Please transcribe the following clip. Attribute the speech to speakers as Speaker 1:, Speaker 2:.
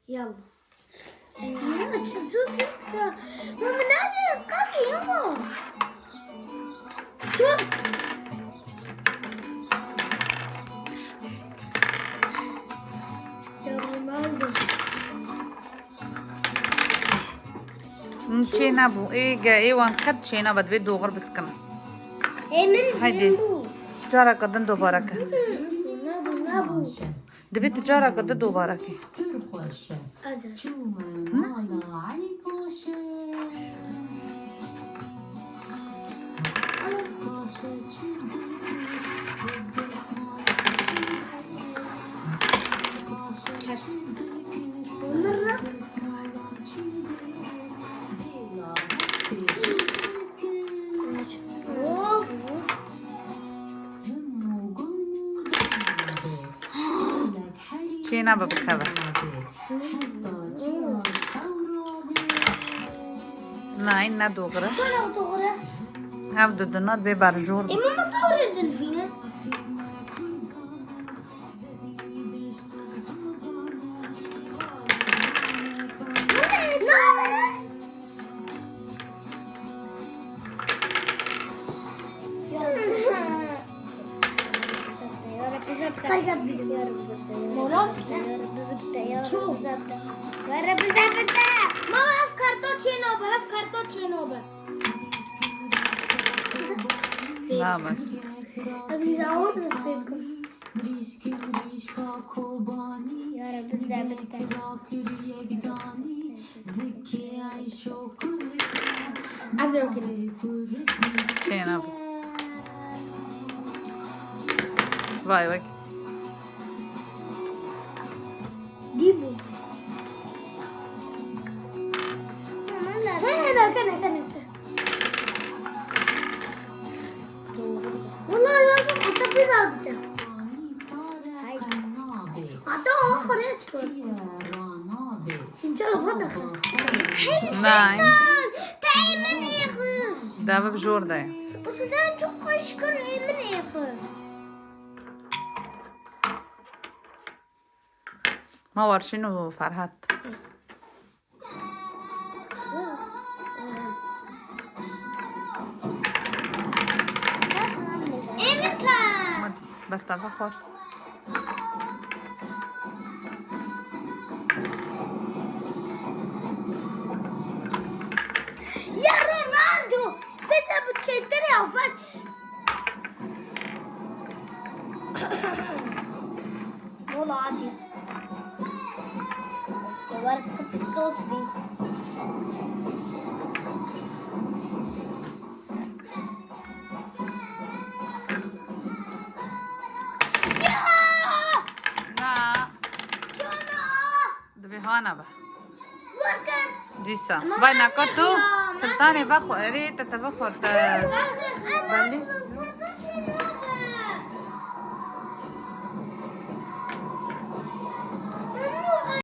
Speaker 1: يلا يلا شو ستة ماما نادي القاضي يلا شو يا رونالدو
Speaker 2: نشينا بو ايه جا ايه وانخد شينا بد بيدو غرب سكنا
Speaker 1: من
Speaker 2: هيدي جارة قدن دوباره که
Speaker 1: نابو
Speaker 2: دبي تجارة قد دوباره که شينا ببكبه ناين نا دوغرة هاف دودنات بي برجور
Speaker 1: ماما طور الدلفينة
Speaker 2: لا بس شينا بو باي باي
Speaker 1: ديبو هنا كان والله لازم حتى في ثابتة أعطوها خلاص إن شاء الله فضل
Speaker 2: ناين
Speaker 1: تعي من ياخذ
Speaker 2: ده بجور ده
Speaker 1: وسودان شو قشكر من ياخذ
Speaker 2: ما ورشينو فرهت بس تفخر
Speaker 1: يا رونالدو بس بتشتري عفان والله عادي تبارك تصبي
Speaker 2: هانا با ديسا باينا كتو سلطاني بخو ريت تبخر بلي